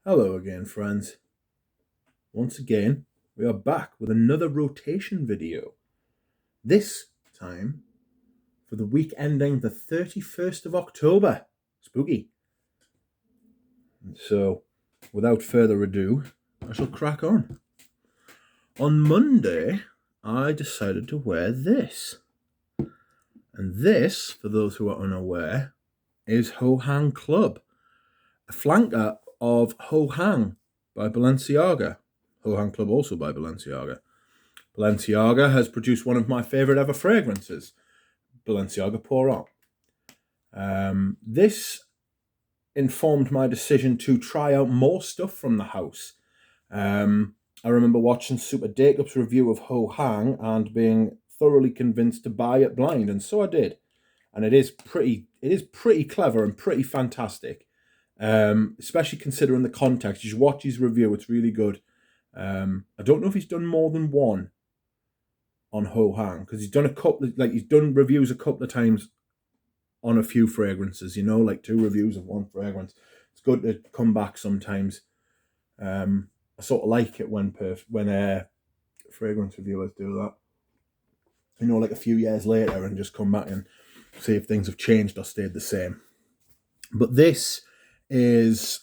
Hello again, friends. Once again, we are back with another rotation video. This time for the week ending the 31st of October. Spooky. So, without further ado, I shall crack on. On Monday, I decided to wear this. And this, for those who are unaware, is Ho Hang Club, a flanker of Ho Hang by Balenciaga. Ho Hang Club also by Balenciaga. Balenciaga has produced one of my favourite ever fragrances, Balenciaga Pour On. This informed my decision to try out more stuff from the house. I remember watching Super Dacup's review of Ho Hang and being thoroughly convinced to buy it blind, and so I did. And it is pretty clever and pretty fantastic, especially considering the context. You should watch his review; it's really good. I don't know if he's done more than one on Ho Hang, because he's done reviews a couple of times on a few fragrances, like 2 reviews of one fragrance. It's good to come back sometimes. I sort of like it when fragrance reviewers do that, like a few years later, and just come back and see if things have changed or stayed the same. But this is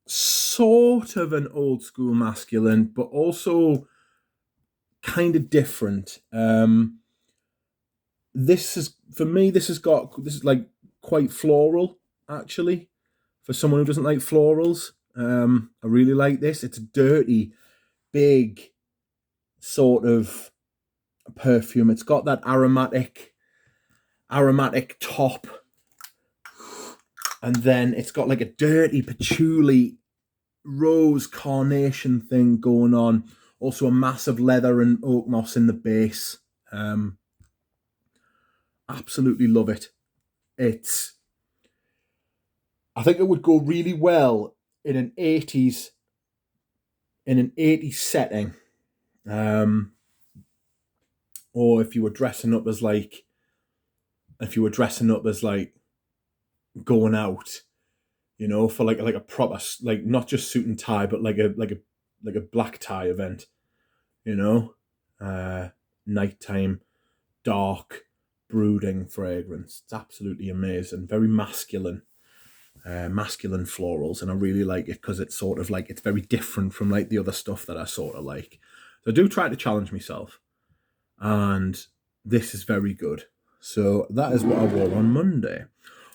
sort of an old school masculine, but also kind of different. This is, for me, this is like quite floral, actually, for someone who doesn't like florals. I really like this. It's a dirty, big sort of perfume. It's got that aromatic top, and then it's got like a dirty patchouli rose carnation thing going on. Also a massive leather and oak moss in the base. Absolutely love it. I think it would go really well in an 80s setting. Or if you were dressing up as like going out, for like a proper, like, not just suit and tie, but like a black tie event, nighttime, dark, brooding fragrance. It's absolutely amazing. Very masculine florals, and I really like it because it's sort of like, it's very different from like the other stuff that I sort of like. So I do try to challenge myself, and this is very good. So that is what I wore on Monday.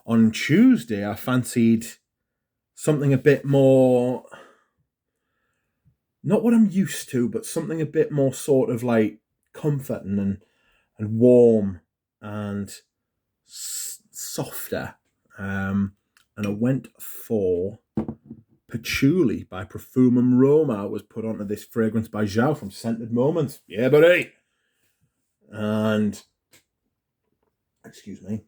On Tuesday, I fancied something a bit more, not what I'm used to, but something a bit more sort of like comforting and warm and softer. And I went for Patchouli by Profumum Roma. Was put onto this fragrance by Zhao from Scented Moments. Yeah, buddy. And excuse me.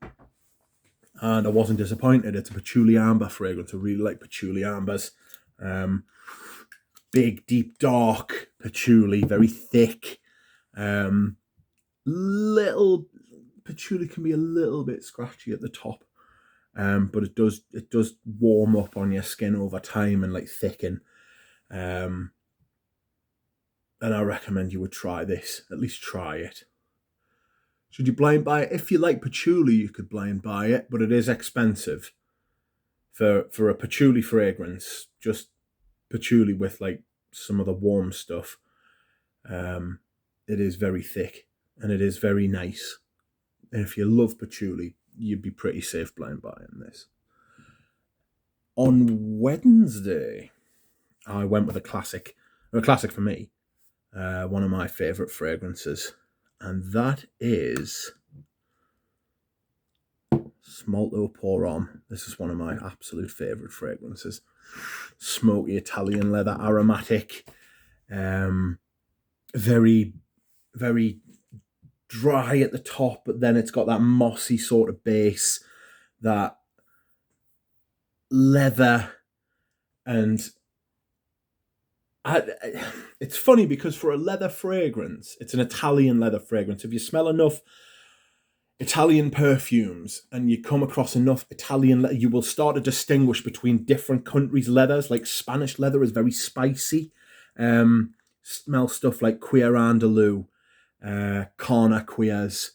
And I wasn't disappointed. It's a patchouli amber fragrance. I really like patchouli ambers. Big, deep, dark patchouli, very thick. Little patchouli can be a little bit scratchy at the top, but it does warm up on your skin over time and like thicken. And I recommend you would try this. At least try it. Should you blind buy it? If you like patchouli, you could blind buy it, but it is expensive for a patchouli fragrance. Just patchouli with like some of the warm stuff. It is very thick and it is very nice. And if you love patchouli, you'd be pretty safe blind buying this. On Wednesday, I went with a classic for me, one of my favourite fragrances, and that is Smalto Pour On. This is one of my absolute favourite fragrances. Smoky Italian leather, aromatic, very, very dry at the top, but then it's got that mossy sort of base, that leather, and it's funny because for a leather fragrance, it's an Italian leather fragrance. If you smell enough Italian perfumes and you come across enough Italian leather, you will start to distinguish between different countries' leathers. Like Spanish leather is very spicy. Smell stuff like Cuir Andalou, Carna Cuirs,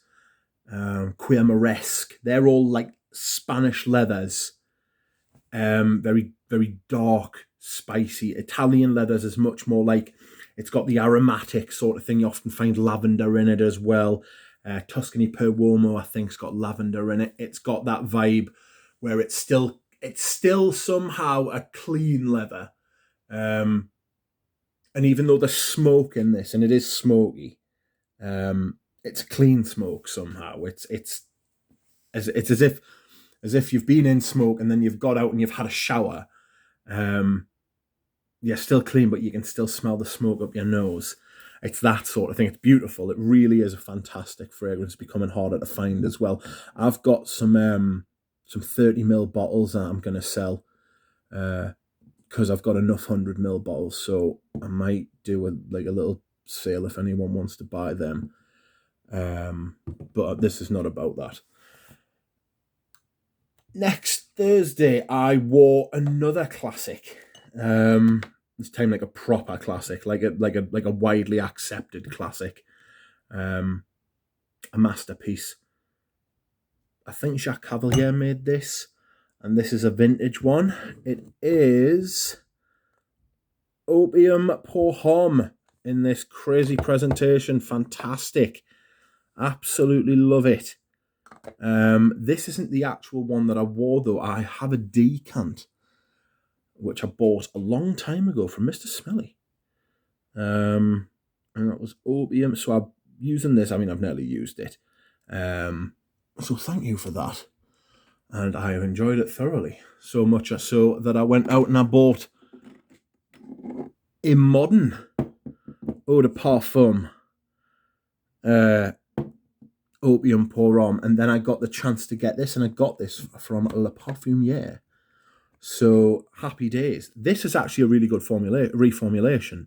Cuir Moresque. They're all like Spanish leathers. Very, very dark, spicy. Italian leathers is much more like, it's got the aromatic sort of thing. You often find lavender in it as well. Tuscany Per Uomo, I think, has got lavender in it. It's got that vibe where it's still somehow a clean leather. And even though there's smoke in this, and it is smoky, it's clean smoke somehow. It's as if you've been in smoke and then you've got out and you've had a shower. You're still clean, but you can still smell the smoke up your nose. It's that sort of thing. It's beautiful. It really is a fantastic fragrance, becoming harder to find as well. I've got some 30ml bottles that I'm going to sell because I've got enough 100ml bottles. So I might do a little sale if anyone wants to buy them. But this is not about that. Next Thursday, I wore another classic. This time like a proper classic, like a widely accepted classic, a masterpiece. I think Jacques Cavalier made this, and this is a vintage one. It is Opium Pour Homme in this crazy presentation. Fantastic. Absolutely love it. This isn't the actual one that I wore, though. I have a decant, which I bought a long time ago from Mr. Smelly. And that was Opium. So I'm using this. I mean, I've nearly used it. So thank you for that. And I have enjoyed it thoroughly. So much so that I went out and I bought a modern eau de parfum, Opium Pour Homme. And then I got the chance to get this, and I got this from Le Parfumier. So happy days. This is actually a really good reformulation.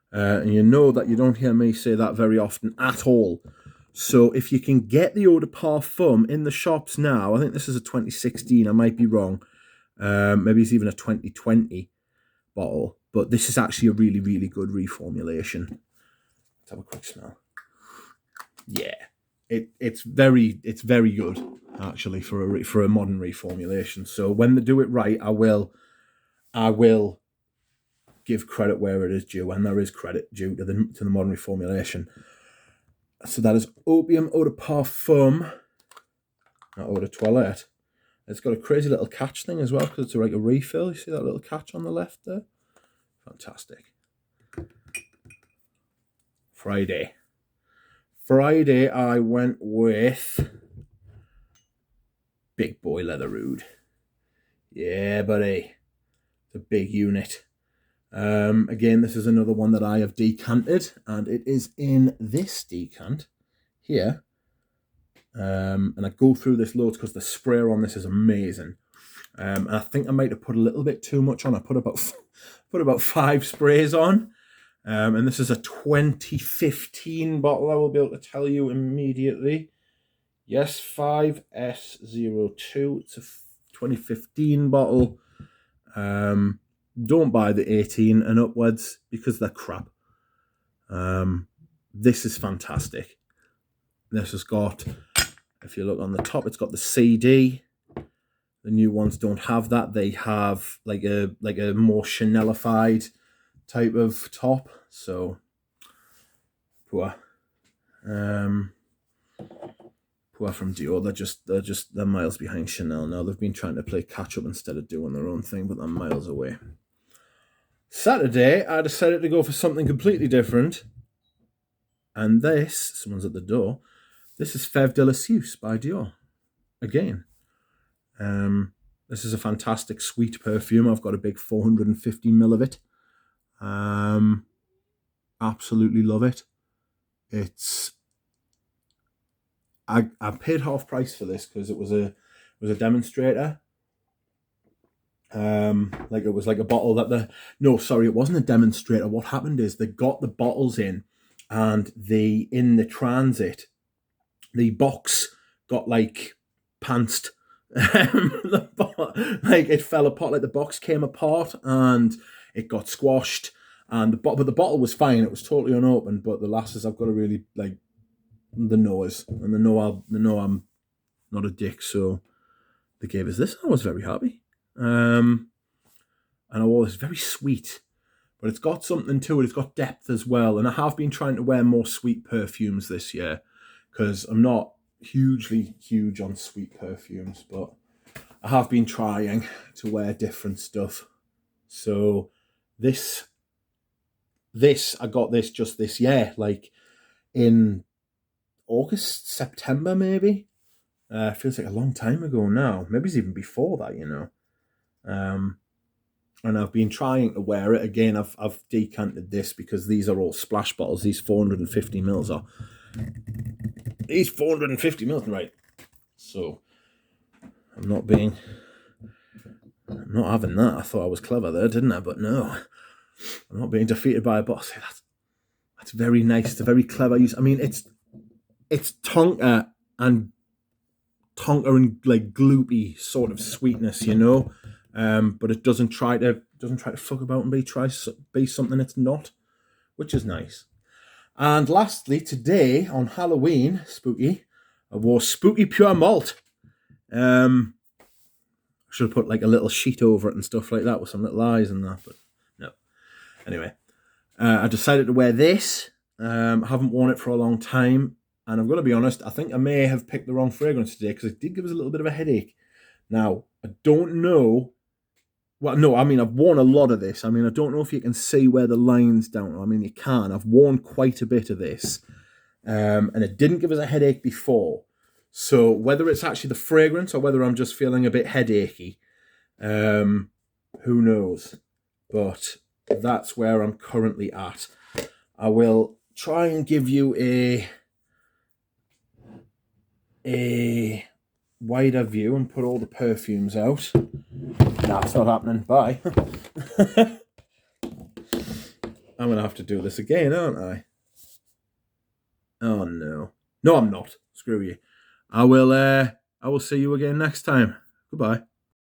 And you know that you don't hear me say that very often at all. So if you can get the eau de parfum in the shops now, I think this is a 2016, I might be wrong. Maybe it's even a 2020 bottle. But this is actually a really, really good reformulation. Let's have a quick smell. Yeah. It's very good actually for a modern reformulation. So when they do it right, I will give credit where it is due, and there is credit due to the modern reformulation. So that is Opium Eau de Parfum, not Eau de Toilette. It's got a crazy little catch thing as well because it's like a refill. You see that little catch on the left there? Fantastic. Friday, I went with Big Boy Leather Oud. Yeah, buddy. It's a big unit. Again, this is another one that I have decanted, and it is in this decant here. And I go through this loads because the sprayer on this is amazing. And I think I might have put a little bit too much on. I put about 5 sprays on. And this is a 2015 bottle, I will be able to tell you immediately. Yes, 5S02. It's a 2015 bottle. Don't buy the 18 and upwards because they're crap. This is fantastic. This has got, if you look on the top, it's got the CD. The new ones don't have that. They have like a more Chanelified type of top. So poor. Poor from Dior. They're miles behind Chanel now. They've been trying to play catch up instead of doing their own thing, but they're miles away. Saturday, I decided to go for something completely different. And someone's at the door. This is Fève de la Suisse by Dior. Again. This is a fantastic sweet perfume. I've got a big 450ml of it. Absolutely love it. I paid half price for this because it was a demonstrator. It was like a bottle it wasn't a demonstrator. What happened is they got the bottles in, and in the transit, the box got like pantsed. Like it fell apart, like the box came apart and it got squashed. And but the bottle was fine; it was totally unopened. But the lasses, I've got to really like the noise, and they know I'm not a dick, so they gave us this. I was very happy, and I wore this very sweet, but it's got something to it. It's got depth as well, and I have been trying to wear more sweet perfumes this year because I'm not hugely huge on sweet perfumes, but I have been trying to wear different stuff. So this I got this just this year, like in August, September, maybe. Feels like a long time ago now. Maybe it's even before that, you know. And I've been trying to wear it again. I've decanted this because these are all splash bottles. These 450 mils are. These 450 mils, right? So I'm not having that. I thought I was clever there, didn't I? But no, I'm not being defeated by a boss. That's very nice. It's a very clever use. I mean, it's tonka and like gloopy sort of sweetness, you know. But it doesn't try to fuck about and be something it's not, which is nice. And lastly, today on Halloween, spooky, I wore Spooky Pure Malt. I should have put like a little sheet over it and stuff like that with some little eyes and that, but no. Anyway, I decided to wear this. I haven't worn it for a long time, and I've got to be honest, I think I may have picked the wrong fragrance today because it did give us a little bit of a headache. Now, I don't know. Well, no, I mean, I've worn a lot of this. I mean, I don't know if you can see where the line's down. I mean, you can. I've worn quite a bit of this. And it didn't give us a headache before. So whether it's actually the fragrance or whether I'm just feeling a bit headachy, who knows? But that's where I'm currently at. I will try and give you a wider view and put all the perfumes out. That's not happening. Bye. I'm going to have to do this again, aren't I? Oh, no. No, I'm not. Screw you. I will see you again next time. Goodbye.